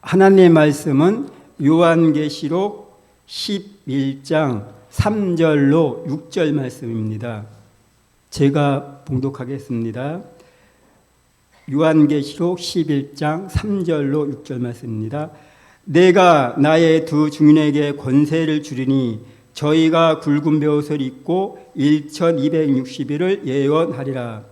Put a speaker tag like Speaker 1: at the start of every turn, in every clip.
Speaker 1: 하나님의 말씀은 요한계시록 11장 3절로 6절 말씀입니다. 제가 봉독하겠습니다. 요한계시록 11장 3절로 6절 말씀입니다. 내가 나의 두 증인에게 권세를 주리니 저희가 굵은 벼옷을 입고 1260일을 예언하리라.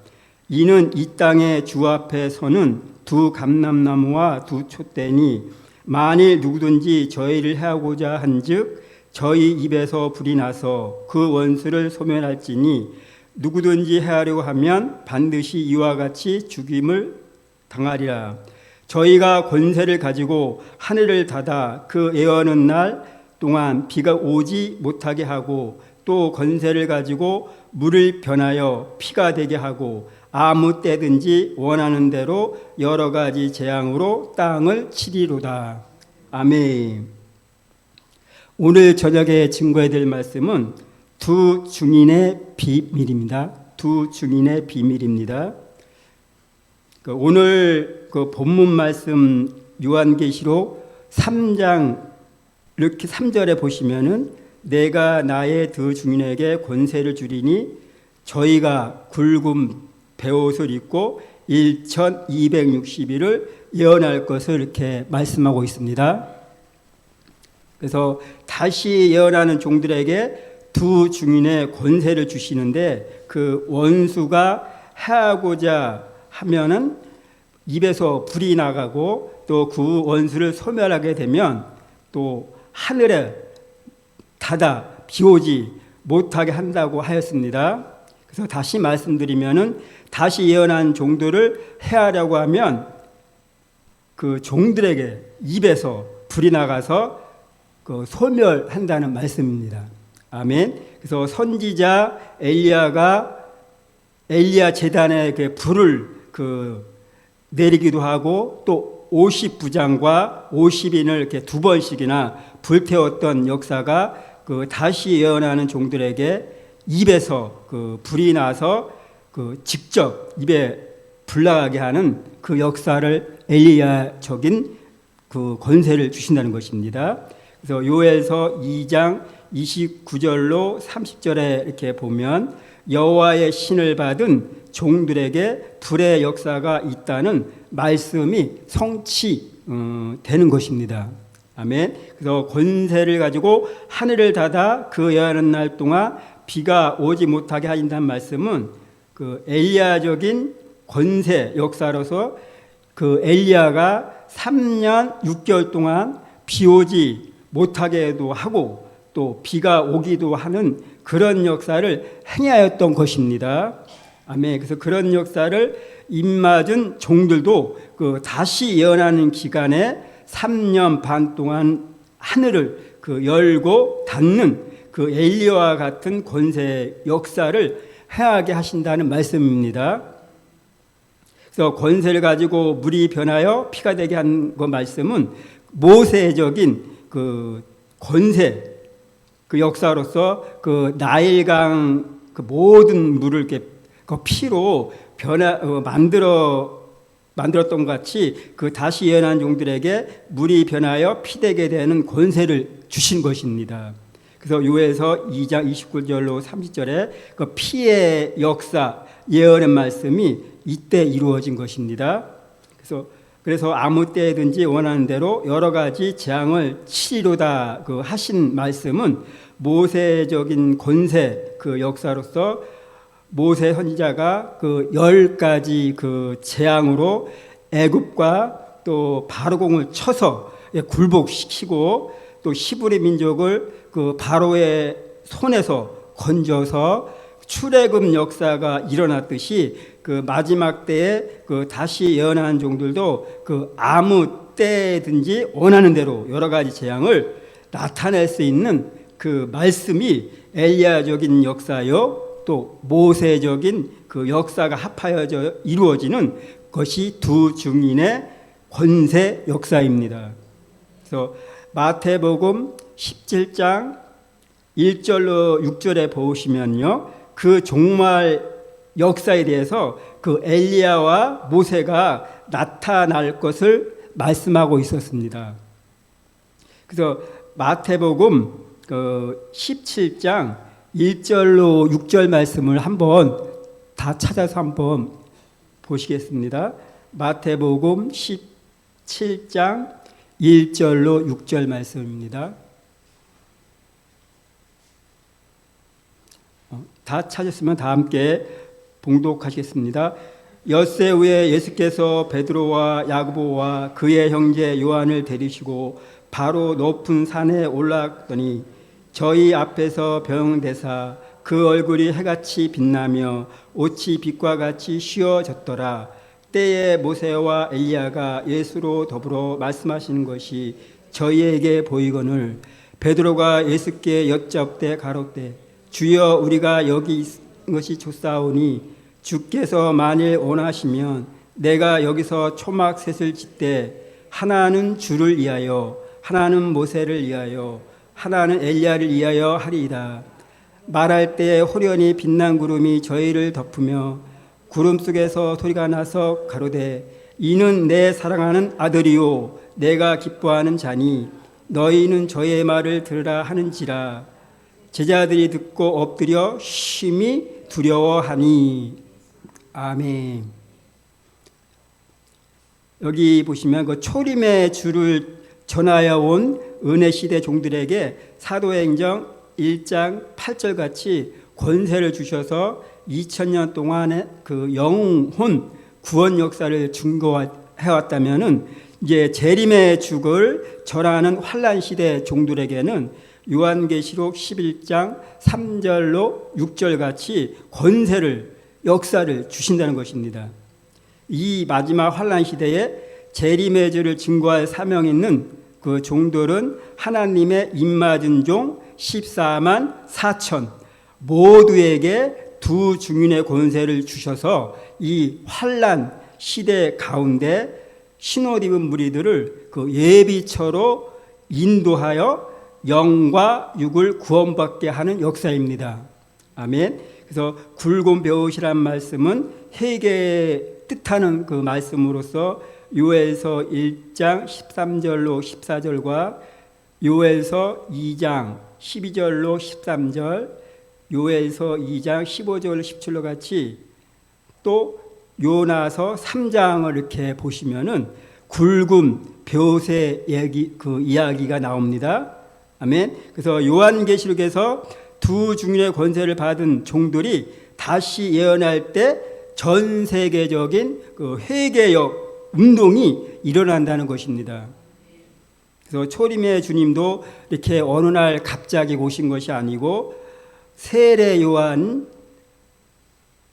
Speaker 1: 이는 이 땅의 주 앞에 서는 두 감람나무와 두 촛대니 만일 누구든지 저희를 해하고자 한즉 저희 입에서 불이 나서 그 원수를 소멸할지니 누구든지 해하려고 하면 반드시 이와 같이 죽임을 당하리라. 저희가 권세를 가지고 하늘을 닫아 그 예언한 날 동안 비가 오지 못하게 하고 또 권세를 가지고 물을 변하여 피가 되게 하고 아무 때든지 원하는 대로 여러 가지 재앙으로 땅을 치리로다. 아멘. 오늘 저녁에 증거해야 될 말씀은 두 증인의 비밀입니다. 두 증인의 비밀입니다. 오늘 그 본문 말씀 요한계시록 3장 이렇게 3절에 보시면은 내가 나의 두 증인에게 권세를 주리니 저희가 굵은 베옷을 입고 1260일을 예언할 것을 이렇게 말씀하고 있습니다. 그래서 다시 예언하는 종들에게 두 증인의 권세를 주시는데 그 원수가 해하고자 하면은 입에서 불이 나가고 또 그 원수를 소멸하게 되면 또 하늘에 닫아 비 오지 못하게 한다고 하였습니다. 그래서 다시 말씀드리면은 다시 예언한 종들을 해하려고 하면 그 종들에게 입에서 불이 나가서 그 소멸한다는 말씀입니다. 아멘. 그래서 선지자 엘리야 제단에 그 불을 내리기도 하고 또 50부장과 50인을 이렇게 두 번씩이나 불태웠던 역사가 다시 예언하는 종들에게 입에서 불이 나서 직접 입에 불 나가게 하는 그 역사를 엘리야적인 권세를 주신다는 것입니다. 그래서 요엘서 2장 29절로 30절에 이렇게 보면 여호와의 신을 받은 종들에게 불의 역사가 있다는 말씀이 성취되는 것입니다. 아멘. 그래서 권세를 가지고 하늘을 닫아 그 예언하는 날 동안 비가 오지 못하게 하신다는 말씀은 엘리야적인 권세 역사로서 엘리야가 3년 6개월 동안 비 오지 못하게도 하고 또 비가 오기도 하는 그런 역사를 행하였던 것입니다. 아멘. 그래서 그런 역사를 입맞은 종들도 다시 예언하는 기간에 3년 반 동안 하늘을 열고 닫는 엘리야와 같은 권세 역사를 행하게 하신다는 말씀입니다. 그래서 권세를 가지고 물이 변하여 피가 되게 한 그 말씀은 모세적인 권세 역사로서 나일강 모든 물을 이렇게 피로 만들었던 것 같이 다시 예언한 종들에게 물이 변하여 피되게 되는 권세를 주신 것입니다. 그래서 요에서 2장 29절로 30절에 피의 역사 예언의 말씀이 이때 이루어진 것입니다. 그래서 아무 때든지 원하는 대로 여러 가지 재앙을 치리로다 하신 말씀은 모세적인 권세 역사로서 모세 선지자가 10가지 재앙으로 애굽과 또 바로공을 쳐서 굴복시키고 또 히브리 민족을 바로의 손에서 건져서 출애굽 역사가 일어났듯이 마지막 때에 다시 예언한 종들도 아무 때든지 원하는 대로 여러 가지 재앙을 나타낼 수 있는 말씀이 엘리야적인 역사요 또 모세적인 역사가 합하여져 이루어지는 것이 두 증인의 권세 역사입니다. 그래서 마태복음 17장 1절로 6절에 보시면요, 종말 역사에 대해서 엘리야와 모세가 나타날 것을 말씀하고 있었습니다. 그래서 마태복음 17장 1절로 6절 말씀을 한번 다 찾아서 한번 보시겠습니다. 마태복음 17장 1절로 6절 말씀입니다. 다 찾았으면 다 함께 봉독하시겠습니다. 엿새 후에 예수께서 베드로와 야고보와 그의 형제 요한을 데리시고 바로 높은 산에 올라갔더니 저희 앞에서 병되사 그 얼굴이 해같이 빛나며 옷이 빛과 같이 휘어졌더라. 때에 모세와 엘리야가 예수로 더불어 말씀하시는 것이 저희에게 보이거늘 베드로가 예수께 여쭙되 가로되 주여 우리가 여기 있는 것이 좋사오니 주께서 만일 원하시면 내가 여기서 초막셋을 짓되 하나는 주를 위하여 하나는 모세를 위하여 하나는 엘리야를 위하여 하리이다. 말할 때 호련히 빛난 구름이 저희를 덮으며 구름 속에서 소리가 나서 가로되 이는 내 사랑하는 아들이요 내가 기뻐하는 자니 너희는 저의 말을 들으라 하는지라. 제자들이 듣고 엎드려 심히 두려워하니. 아멘. 여기 보시면 그 초림의 주를 전하여 온 은혜시대 종들에게 사도행전 1장 8절 같이 권세를 주셔서 2000년 동안의 그 영혼 구원 역사를 증거해왔다면은 이제 재림의 죽을 전하는 환란 시대 종들에게는 요한계시록 11장 3절로 6절 같이 권세를 역사를 주신다는 것입니다. 이 마지막 환란 시대에 재림의 주를 증거할 사명이 있는 그 종들은 하나님의 입맞은 종 14만 4천 모두에게 두 중인의 권세를 주셔서 이 환란 시대 가운데 신옷 입은 무리들을 그 예비처로 인도하여 영과 육을 구원받게 하는 역사입니다. 아멘. 그래서 굵은 배옷이란 말씀은 회개의 뜻하는 그 말씀으로서 요엘서 1장 13절로 14절과 요엘서 2장 12절로 13절, 요엘서 2장 15절 17절 같이 또 요나서 3장을 이렇게 보시면은 굵은 벼옷의 그 이야기가 나옵니다. 아멘. 그래서 요한계시록에서 두 중인의 권세를 받은 종들이 다시 예언할 때 전 세계적인 그 회개역 운동이 일어난다는 것입니다. 그래서 초림의 주님도 이렇게 어느 날 갑자기 오신 것이 아니고 세례 요한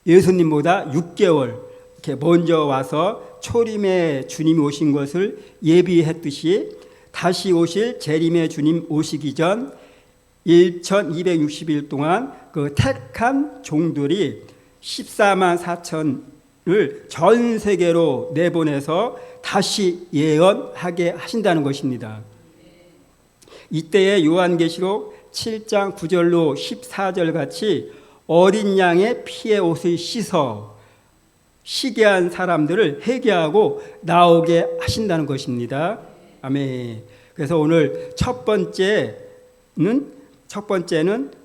Speaker 1: 예수님보다 6개월 이렇게 먼저 와서 초림의 주님이 오신 것을 예비했듯이 다시 오실 재림의 주님 오시기 전 1260일 동안 그 택한 종들이 14만 4천을 전 세계로 내보내서 다시 예언하게 하신다는 것입니다. 이때의 요한계시록 7장 9절로 14절 같이 어린 양의 피의 옷을 씻어 시기한 사람들을 회개하고 나오게 하신다는 것입니다. 아멘. 그래서 오늘 첫 번째는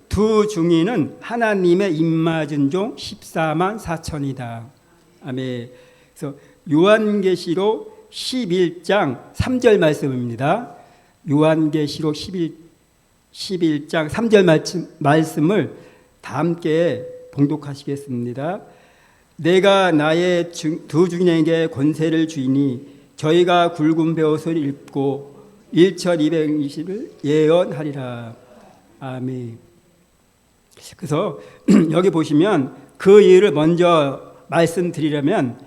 Speaker 1: 두 중인은 하나님의 입맞은 종 14만 4천이다. 아멘. 그래서 요한계시록 11장 3절 말씀입니다. 요한계시록 11장 3절 말씀을 다 함께 봉독하시겠습니다. 내가 나의 두 중인에게 권세를 주이니 저희가 굵은 벼옷을 입고 1220을 예언하리라. 아멘. 그래서 여기 보시면 그 이유를 먼저 말씀드리려면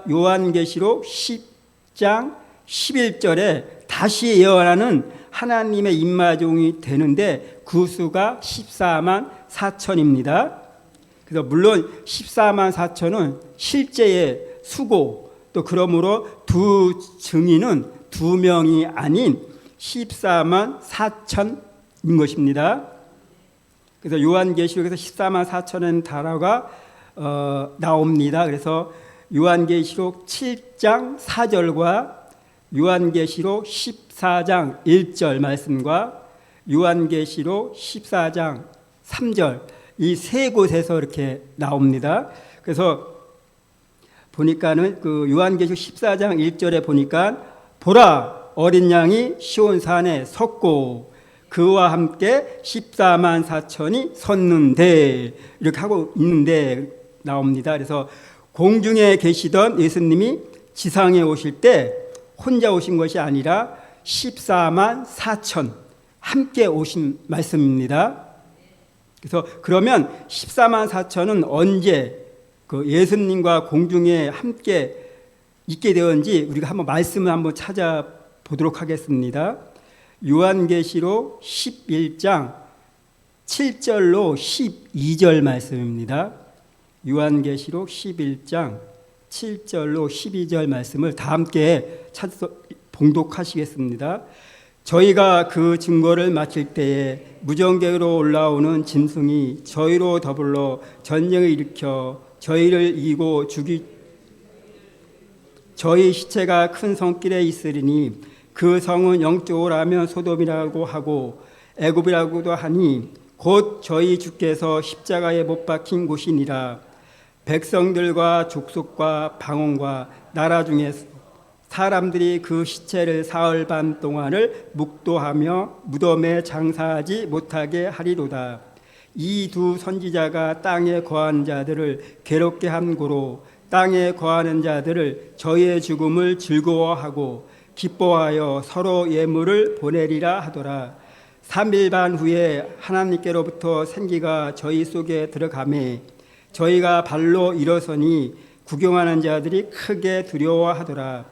Speaker 1: 요한계시록 10장 11절에 다시 예언하는 하나님의 입맞종이 되는데 그 수가 14만 4천입니다. 그래서 물론 14만 4천은 실제의 수고 또 그러므로 두 증인은 두 명이 아닌 14만 4천인 것입니다. 그래서 요한계시록에서 14만 4천은 단어가 나옵니다. 그래서 요한계시록 7장 4절과 요한계시록 14장 1절 말씀과 요한계시록 14장 3절 이 세 곳에서 이렇게 나옵니다. 그래서 보니까는 그 요한계시록 14장 1절에 보니까 보라 어린 양이 시온산에 섰고 그와 함께 14만 4천이 섰는데 이렇게 하고 있는데 나옵니다. 그래서 공중에 계시던 예수님이 지상에 오실 때 혼자 오신 것이 아니라 14만 4천 함께 오신 말씀입니다. 그래서 그러면 14만 4천은 언제 그 예수님과 공중에 함께 있게 되었는지 우리가 한번 말씀을 한번 찾아보도록 하겠습니다. 요한계시록 11장 7절로 12절 말씀입니다. 요한계시록 11장 7절로 12절 말씀을 다 함께 봉독하시겠습니다. 저희가 그 증거를 마칠 때에 무전객으로 올라오는 짐승이 저희로 더불어 전쟁을 일으켜 저희를 이기고 저희 시체가 큰 성길에 있으리니 그 성은 영적으로 하면 소돔이라고 하고 애굽이라고도 하니 곧 저희 주께서 십자가에 못 박힌 곳이니라. 백성들과 족속과 방언과 나라 중에서 사람들이 그 시체를 사흘 반 동안을 묵도하며 무덤에 장사하지 못하게 하리로다. 이 두 선지자가 땅에 거하는 자들을 괴롭게 한 고로 땅에 거하는 자들을 저희의 죽음을 즐거워하고 기뻐하여 서로 예물을 보내리라 하더라. 3일 반 후에 하나님께로부터 생기가 저희 속에 들어가매 저희가 발로 일어서니 구경하는 자들이 크게 두려워하더라.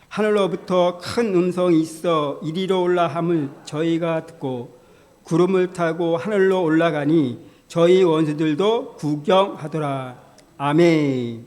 Speaker 1: 하늘로부터 큰 음성이 있어 이리로 올라함을 저희가 듣고 구름을 타고 하늘로 올라가니 저희 원수들도 구경하더라. 아멘.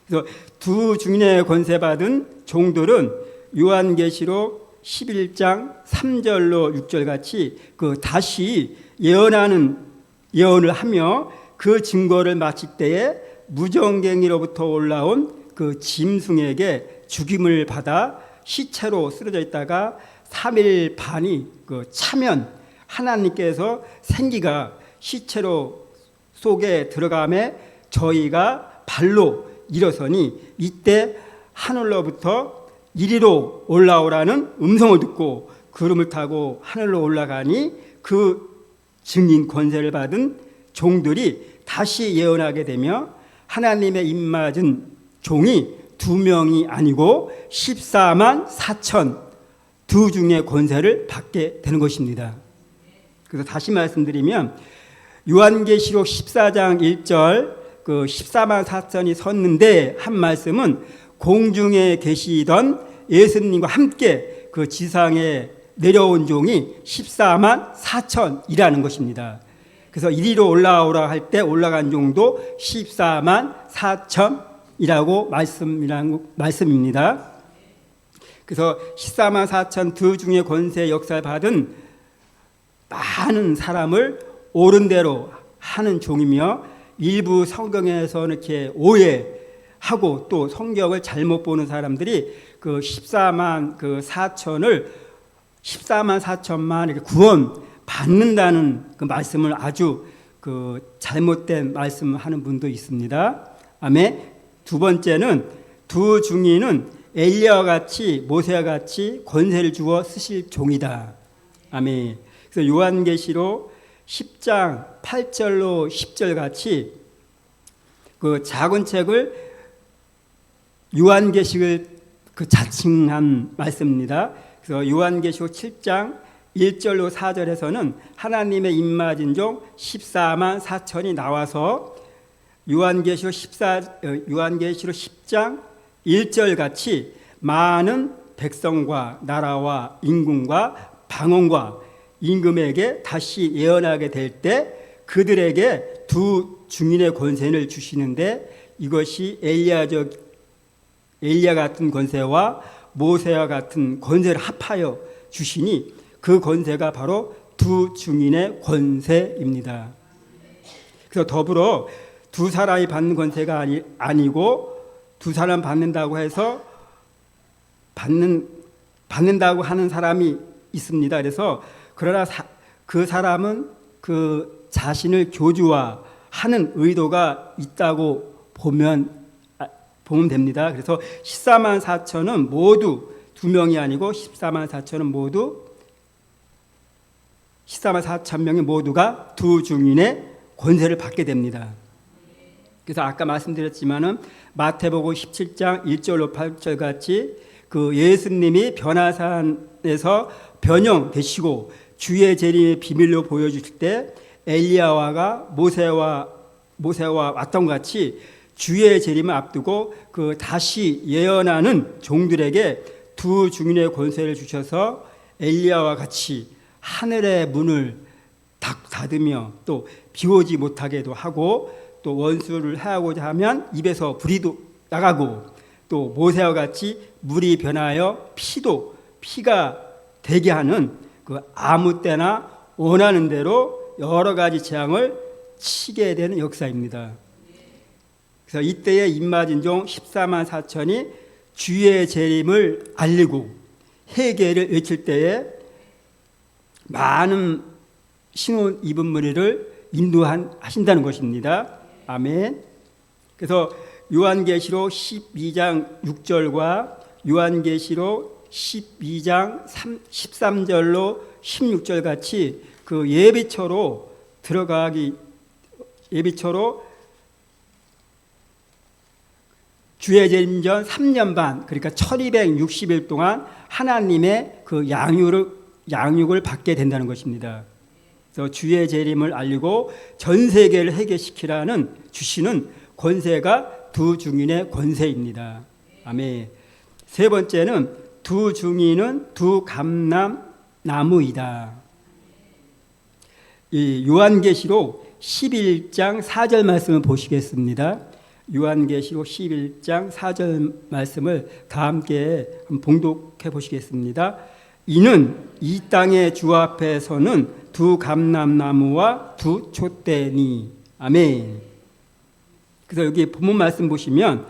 Speaker 1: 그래서 두 증인의 권세 받은 종들은 요한계시록 11장 3절로 6절 같이 그 다시 예언을 하며 그 증거를 마칠 때에 무정갱이로부터 올라온 그 짐승에게 죽임을 받아 시체로 쓰러져 있다가 3일 반이 그 차면 하나님께서 생기가 시체로 속에 들어가매 저희가 발로 일어서니 이때 하늘로부터 이리로 올라오라는 음성을 듣고 구름을 타고 하늘로 올라가니 그 증인 권세를 받은 종들이 다시 예언하게 되며 하나님의 입맞은 종이 2명이 아니고 14만 4천 두 중의 권세를 받게 되는 것입니다. 그래서 다시 말씀드리면 요한계시록 14장 1절 그 14만 4천이 섰는데 한 말씀은 공중에 계시던 예수님과 함께 그 지상에 내려온 종이 14만 4천이라는 것입니다. 그래서 이리로 올라오라 할 때 올라간 종도 14만 4천이라고 말씀입니다. 그래서 14만 4천 두 중의 권세 역사를 받은 많은 사람을 옳은 대로 하는 종이며 일부 성경에서 이렇게 오해하고 또 성경을 잘못 보는 사람들이 그 14만 4천만 이렇게 구원 받는다는 그 말씀을 아주 그 잘못된 말씀하는 분도 있습니다. 아멘. 두 번째는 두 증인은 엘리야와 같이 모세와 같이 권세를 주어 쓰실 종이다. 아멘. 그래서 요한계시록 10장 8절로 10절 같이 그 작은 책을 요한계시록을 그 자칭한 말씀입니다. 그래서 요한계시록 7장 1절로 4절에서는 하나님의 입맞은 종 14만 4천이 나와서 요한계시록 10장 1절 같이 많은 백성과 나라와 인군과 방언과 임금에게 다시 예언하게 될 때 그들에게 두 증인의 권세를 주시는데 이것이 엘리야 같은 권세와 모세와 같은 권세를 합하여 주시니 그 권세가 바로 두 증인의 권세입니다. 그래서 더불어 두 사람이 받는 권세가 아니고 두 사람 받는다고 해서 받는다고 하는 사람이 있습니다. 그래서 그러나 그 사람은 그 자신을 교주화하는 의도가 있다고 보면 됩니다. 그래서 14만 4천은 모두 2명이 아니고 14만 4천 명이 모두가 두 증인의 권세를 받게 됩니다. 그래서 아까 말씀드렸지만은 마태복음 17장 1절로 8절 같이 그 예수님이 변화산에서 변형되시고 주의 재림의 비밀로 보여주실 때 엘리야와가 모세와 왔던 것 같이 주의 재림을 앞두고 그 다시 예언하는 종들에게 두 증인의 권세를 주셔서 엘리야와 같이 하늘의 문을 닫으며 또 비오지 못하게도 하고 또 원수를 해하고자 하면 입에서 불이 나가고 또 모세와 같이 물이 변하여 피가 되게 하는 그 아무 때나 원하는 대로 여러 가지 재앙을 치게 되는 역사입니다. 그래서 이때에 인마진종 14만 4천이 주의 재림을 알리고 회개를 외칠 때에 많은 신혼 입은 무리를 인도하신다는 것입니다. 아멘. 그래서 요한계시록 12장 6절과 요한계시록 12장 13절로 16절 같이 그 예비처로 주의 재림 전 3년 반, 그러니까 1260일 동안 하나님의 그 양육을 받게 된다는 것입니다. 그래서 주의 재림을 알리고 전 세계를 회개시키라는 주시는 권세가 두 증인의 권세입니다. 아멘. 세 번째는 두 증인은 두 감람나무이다. 이 요한계시록 11장 4절 말씀을 보시겠습니다. 요한계시록 11장 4절 말씀을 다 함께 봉독해 보시겠습니다. 이는 이 땅의 주 앞에서는 두 감람나무와 두 촛대니. 아멘. 그래서 여기 본문 말씀 보시면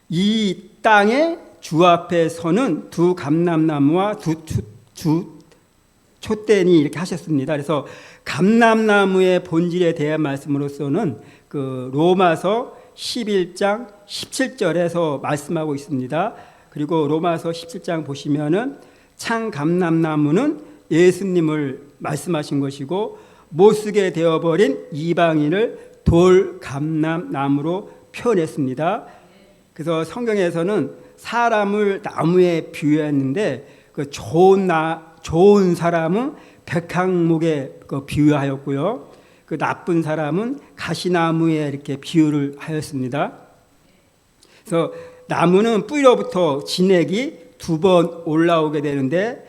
Speaker 1: 이 땅의 주 앞에서는 두 감람나무와 두 촛대니 이렇게 하셨습니다. 그래서 감람나무의 본질에 대한 말씀으로서는 그 로마서 11장 17절에서 말씀하고 있습니다. 그리고 로마서 17장 보시면은 창 감람나무는 예수님을 말씀하신 것이고 못쓰게 되어버린 이방인을 돌 감람나무로 표현했습니다. 그래서 성경에서는 사람을 나무에 비유했는데 그 좋은 사람은 백향목에 비유하였고요. 그 나쁜 사람은 가시나무에 이렇게 비유를 하였습니다. 그래서 나무는 뿌리로부터 진액이 2번 올라오게 되는데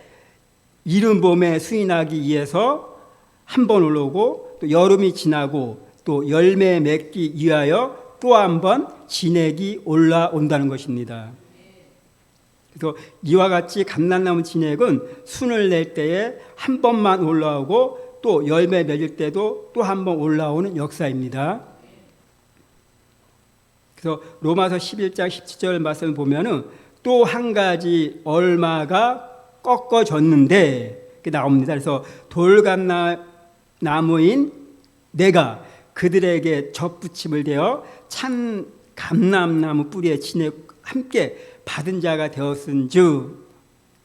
Speaker 1: 이른 봄에 수이 나기 위해서 한 번 올라오고 또 여름이 지나고 또 열매 맺기 위하여 또 한 번 진액이 올라온다는 것입니다. 그래서 이와 같이 감람나무 진액은 순을 낼 때에 한 번만 올라오고 또 열매 맺을 때도 또 한 번 올라오는 역사입니다. 그래서 로마서 11장 17절 말씀을 보면은 또 한 가지 얼마가 꺾어졌는데 이렇게 나옵니다. 그래서 돌감나무인 내가 그들에게 젖붙임을 대어 참 감람나무 뿌리에 진액 함께 받은 자가 되었은즉.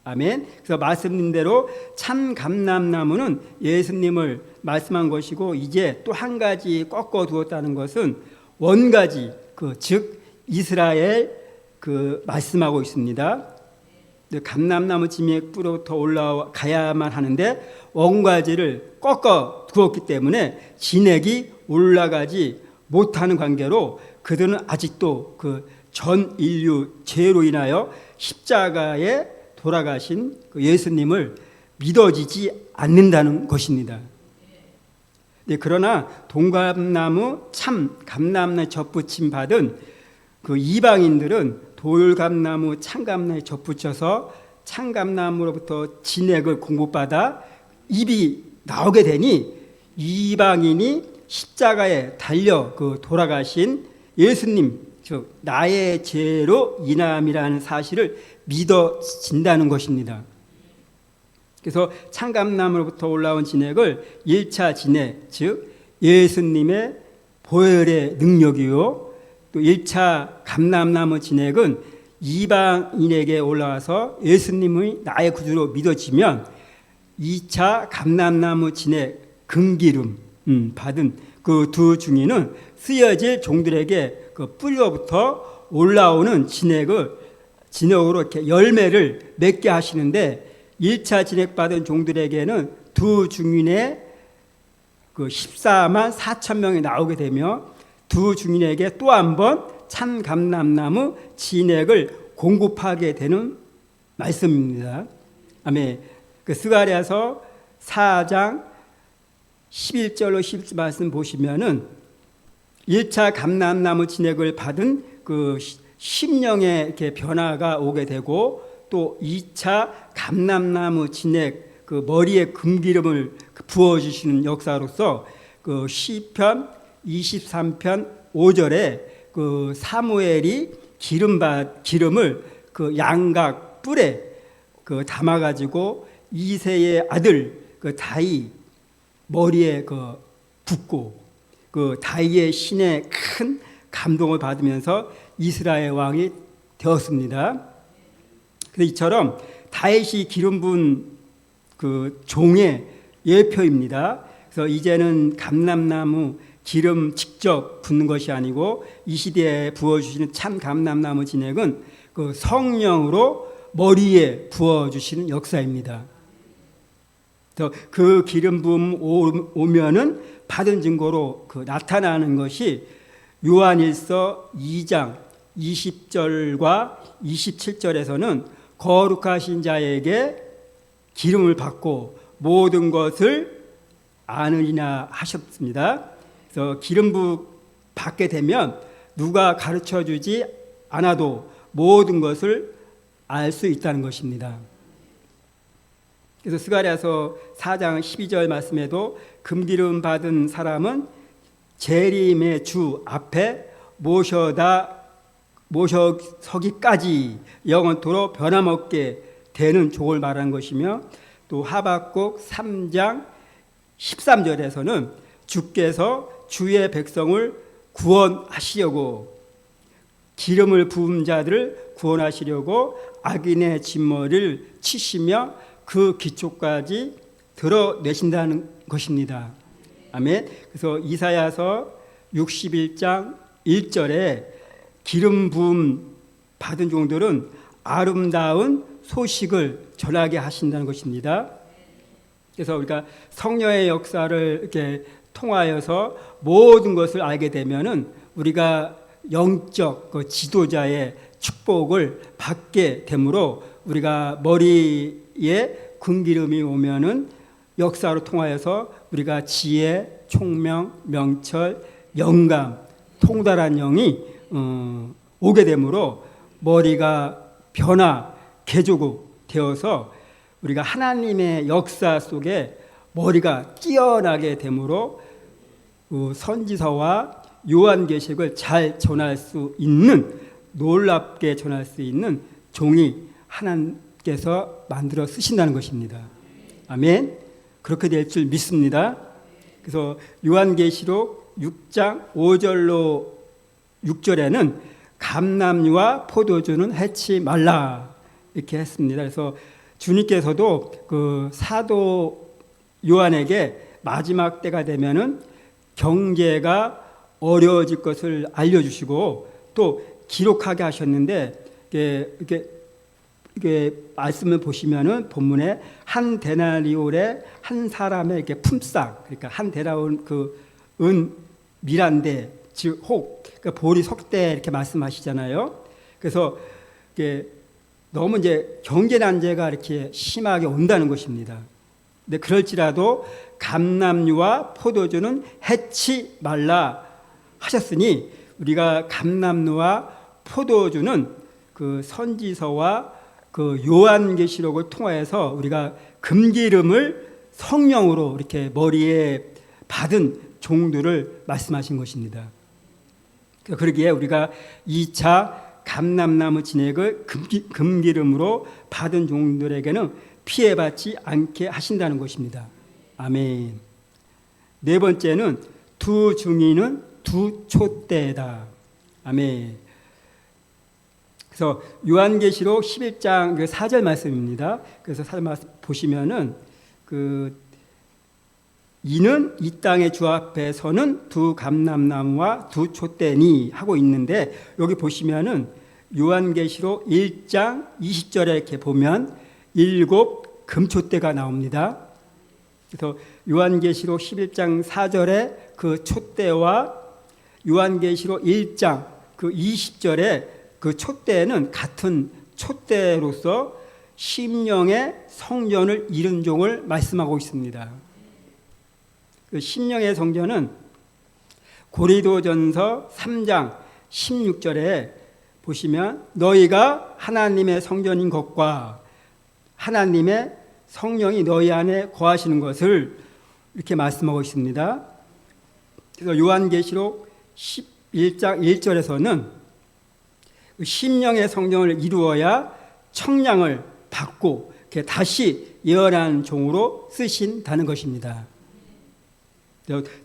Speaker 1: 아멘. 그래서 말씀드린 대로 참 감람나무는 예수님을 말씀한 것이고 이제 또 한 가지 꺾어 두었다는 것은 원가지 즉 이스라엘 말씀하고 있습니다. 감람나무 진액 뿌리부터 올라가야만 하는데 원가지를 꺾어 두었기 때문에 진액이 올라가지 못하는 관계로 그들은 아직도 전 인류 죄로 인하여 십자가에 돌아가신 예수님을 믿어지지 않는다는 것입니다. 그러나 동감나무 참 감람나무에 젖붙임 받은 이방인들은 돌감나무 참감나무에 젖붙여서 참감나무로부터 진액을 공급받아 입이 나오게 되니 이방인이 십자가에 달려 돌아가신 예수님 즉 나의 죄로 인함이라는 사실을 믿어진다는 것입니다. 그래서 참감람으로부터 올라온 진액을 1차 진액, 즉 예수님의 보혈의 능력이요, 또 1차 감람나무 진액은 이방인에게 올라와서 예수님의 나의 구주로 믿어지면 2차 감람나무 진액 금기름 받은 그 두 중위는 쓰여질 종들에게 그 뿌리로부터 올라오는 진액으로 이렇게 열매를 맺게 하시는데, 1차 진액 받은 종들에게는 두 중인의 그 14만 4천 명이 나오게 되며 두 중인에게 또 한 번 참감람나무 진액을 공급하게 되는 말씀입니다. 아멘. 그 스가랴서 4장 11절로 12절 말씀 보시면은 1차 감람나무 진액을 받은 그 심령의 이렇게 변화가 오게 되고, 또 2차 감람나무 진액 그 머리에 금기름을 부어주시는 역사로서 그 시편 23편 5절에 그 사무엘이 기름을 그 양각 뿔에 그 담아가지고 이새의 아들 그 다이 머리에 그 붓고, 그 다이의 신의 큰 감동을 받으면서 이스라엘 왕이 되었습니다. 그래서 이처럼 다윗이 기름 부은 그 종의 예표입니다. 그래서 이제는 감람나무 기름 직접 붓는 것이 아니고 이 시대에 부어주시는 참 감람나무 진액은 그 성령으로 머리에 부어주시는 역사입니다. 그래서 그 기름 부음 오면은 받은 증거로 그 나타나는 것이 요한일서 2장 20절과 27절에서는 거룩하신 자에게 기름을 받고 모든 것을 아느니라 하셨습니다. 그래서 기름 받게 되면 누가 가르쳐 주지 않아도 모든 것을 알 수 있다는 것입니다. 그래서 스가랴서 4장 12절 말씀에도 금기름 받은 사람은 재림의 주 앞에 모셔서기까지 영원토록 변함없게 되는 족을 말하는 것이며, 또 하박국 3장 13절에서는 주께서 주의 백성을 구원하시려고 기름을 부은 자들을 구원하시려고 악인의 진머리를 치시며 그 기초까지 드러내신다는 것입니다. 아멘. 그래서 이사야서 61장 1절에 기름 부음 받은 종들은 아름다운 소식을 전하게 하신다는 것입니다. 그래서 우리가 성령의 역사를 이렇게 통하여서 모든 것을 알게 되면은 우리가 영적 그 지도자의 축복을 받게 되므로 우리가 머리에 금기름이 오면은 역사로 통하여서 우리가 지혜, 총명, 명철, 영감, 통달한 영이 오게 되므로 머리가 변화, 개조국 되어서 우리가 하나님의 역사 속에 머리가 뛰어나게 되므로 선지서와 요한계시록을 잘 전할 수 있는, 놀랍게 전할 수 있는 종이 하나님께서 만들어 쓰신다는 것입니다. 아멘. 그렇게 될 줄 믿습니다. 그래서 요한계시록 6장 5절로 6절에는 감람류와 포도주는 해치 말라 이렇게 했습니다. 그래서 주님께서도 그 사도 요한에게 마지막 때가 되면은 경제가 어려워질 것을 알려주시고 또 기록하게 하셨는데, 이게 말씀을 보시면은 본문에 한 데나리올에 한 사람의 이렇게 품삯, 그러니까 한 데나리올 그 은 미란데 즉 혹, 그러니까 보리 석대 이렇게 말씀하시잖아요. 그래서 이게 너무 이제 경제 난제가 이렇게 심하게 온다는 것입니다. 근데 그럴지라도 감람류와 포도주는 해치 말라 하셨으니 우리가 감람류와 포도주는 그 선지서와 그 요한계시록을 통해서 우리가 금기름을 성령으로 이렇게 머리에 받은 종들을 말씀하신 것입니다. 그러기에 우리가 2차 감람나무 진액을 금기름으로 받은 종들에게는 피해받지 않게 하신다는 것입니다. 아멘. 네 번째는 두 중인은 두 촛대다. 아멘. 그래서 요한계시록 11장 4절 말씀입니다. 그래서 4절 말씀 보시면은 이는 이 땅의 주 앞에서는 두 감람나무와 두 촛대니 하고 있는데, 여기 보시면은 요한계시록 1장 20절에 이렇게 보면 7 금촛대가 나옵니다. 그래서 요한계시록 11장 4절에 그 촛대와 요한계시록 1장 20절에 그 촛대는 같은 촛대로서 심령의 성전을 이룬 종을 말씀하고 있습니다. 그 심령의 성전은 고린도전서 3장 16절에 보시면 너희가 하나님의 성전인 것과 하나님의 성령이 너희 안에 거하시는 것을 이렇게 말씀하고 있습니다. 그래서 요한계시록 11장 1절에서는 심령의 성전을 이루어야 청량을 받고 다시 예언한 종으로 쓰신다는 것입니다.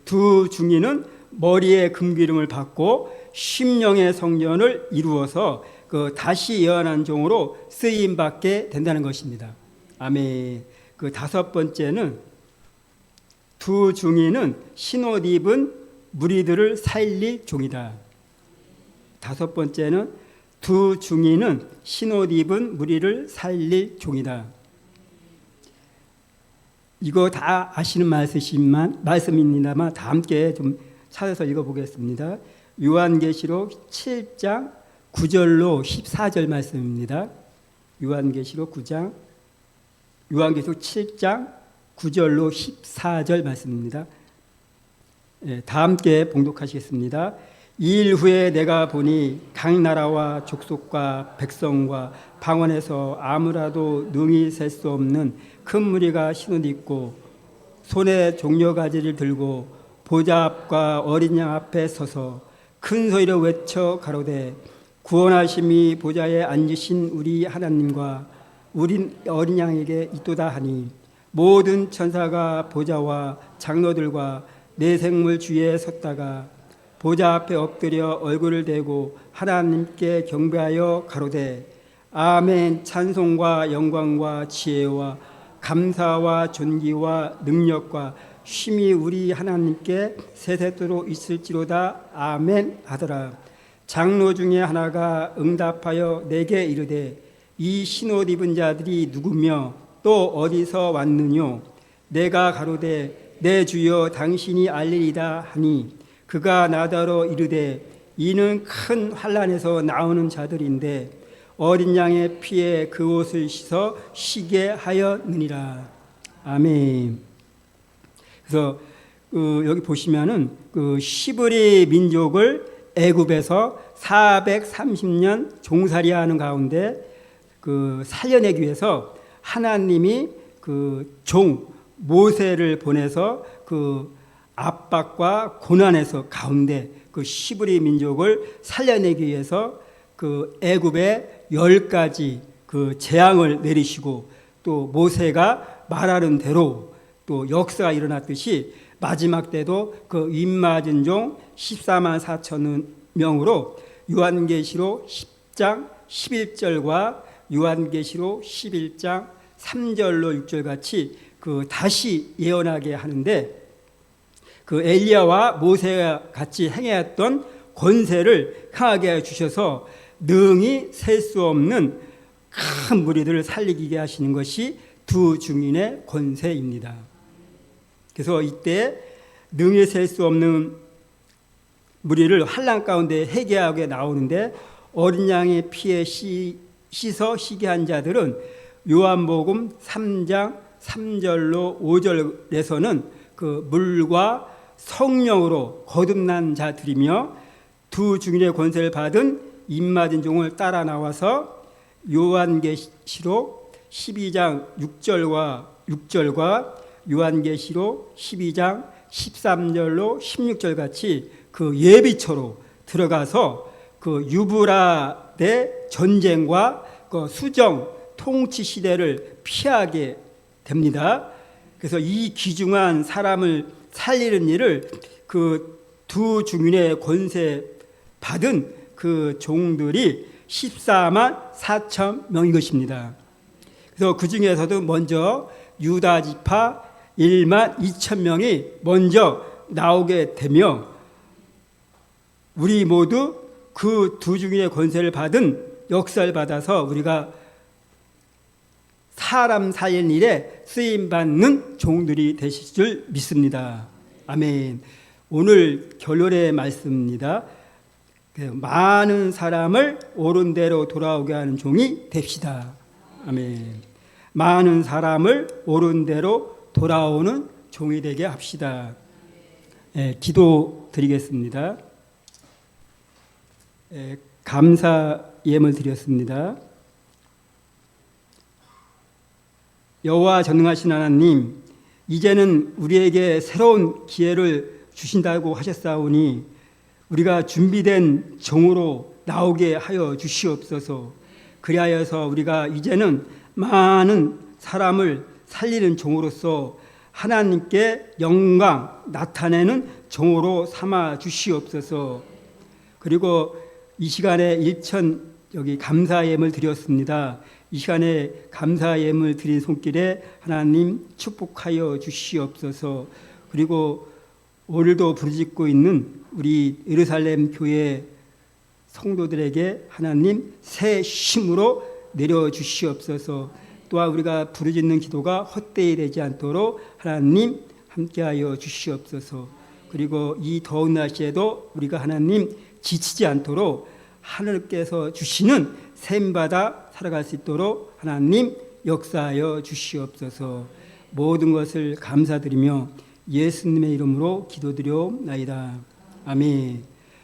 Speaker 1: 두 중인은 머리에 금기름을 받고 심령의 성전을 이루어서 다시 예언한 종으로 쓰임받게 된다는 것입니다. 아멘. 다섯 번째는 두 중인은 신옷 입은 무리들을 살릴 종이다. 다섯 번째는 두 중인은 신옷 입은 무리를 살릴 종이다. 이거 다 아시는 말씀입니다만 다 함께 좀 찾아서 읽어보겠습니다. 요한계시록 7장 9절로 14절 말씀입니다. 요한계시록 7장 9절로 14절 말씀입니다. 다 함께 봉독하시겠습니다. 이 일 후에 내가 보니 각 나라와 족속과 백성과 방언에서 아무라도 능히 셀 수 없는 큰 무리가 신옷 입고 손에 종려가지를 들고 보좌 앞과 어린 양 앞에 서서 큰 소리로 외쳐 가로되 구원하심이 보좌에 앉으신 우리 하나님과 우리 어린 양에게 있도다 하니 모든 천사가 보좌와 장로들과 내 생물 주위에 섰다가 보좌 앞에 엎드려 얼굴을 대고 하나님께 경배하여 가로되 아멘. 찬송과 영광과 지혜와 감사와 존귀와 능력과 쉼이 우리 하나님께 세세토록 있을지로다. 아멘 하더라. 장로 중에 하나가 응답하여 내게 이르되 이 신옷 입은 자들이 누구며 또 어디서 왔느뇨? 내가 가로되 내 주여 당신이 알리리다 하니 그가 나더러 이르되 이는 큰 환난에서 나오는 자들인데 어린 양의 피에 그 옷을 씻어 쉬게 하였느니라. 아멘. 그래서 여기 보시면은 시브리 민족을 애굽에서 430년 종살이하는 가운데 살려내기 위해서 하나님이 종 모세를 보내서 압박과 고난에서 가운데 시브리 민족을 살려내기 위해서 애굽에 10가지 재앙을 내리시고 또 모세가 말하는 대로 또 역사가 일어났듯이 마지막 때도 입맞은 종 14만 4천 명으로 요한계시록 10장 11절과 요한계시록 11장 3절로 6절 같이 다시 예언하게 하는데 엘리야와 모세가 같이 행해왔던 권세를 강하게 주셔서 능히 셀 수 없는 큰 무리들을 살리게 하시는 것이 두 중인의 권세입니다. 그래서 이때 능히 셀 수 없는 무리를 환난 가운데 회개하게 나오는데 어린 양의 피에 씻어 쉬게 한 자들은 요한복음 3장 3절로 5절에서는 물과 성령으로 거듭난 자들이며 두 중인의 권세를 받은 입맞은 종을 따라 나와서 요한계시록 12장 6절과 요한계시록 12장 13절로 16절 같이 예비처로 들어가서 그 유브라데 전쟁과 그 수정 통치 시대를 피하게 됩니다. 그래서 이 귀중한 사람을 살리는 일을 그 두 중인의 권세 받은 그 종들이 14만 4천 명인 것입니다. 그래서 그 중에서도 먼저 유다 지파 1만 2천 명이 먼저 나오게 되며 우리 모두 그 두 중인의 권세를 받은 역사를 받아서 우리가 사람 살리는 일에 쓰임받는 종들이 되실 줄 믿습니다. 아멘. 오늘 결론의 말씀입니다. 많은 사람을 옳은 대로 돌아오게 하는 종이 됩시다. 아멘. 많은 사람을 옳은 대로 돌아오는 종이 되게 합시다. 기도 드리겠습니다. 감사 예물 드렸습니다. 여호와 전능하신 하나님, 이제는 우리에게 새로운 기회를 주신다고 하셨사오니 우리가 준비된 종으로 나오게 하여 주시옵소서. 그리하여서 우리가 이제는 많은 사람을 살리는 종으로서 하나님께 영광 나타내는 종으로 삼아 주시옵소서. 그리고 이 시간에 여기 감사 예물 드렸습니다. 이 시간에 감사 예물 드린 손길에 하나님 축복하여 주시옵소서. 그리고 오늘도 부르짖고 있는 우리 예루살렘 교회 성도들에게 하나님 새 힘으로 내려주시옵소서. 또한 우리가 부르짖는 기도가 헛되이 되지 않도록 하나님 함께하여 주시옵소서. 그리고 이 더운 날씨에도 우리가 하나님 지치지 않도록 하늘께서 주시는 샘받아 살아갈 수 있도록 하나님 역사하여 주시옵소서. 모든 것을 감사드리며 예수님의 이름으로 기도드려옵나이다. 아멘.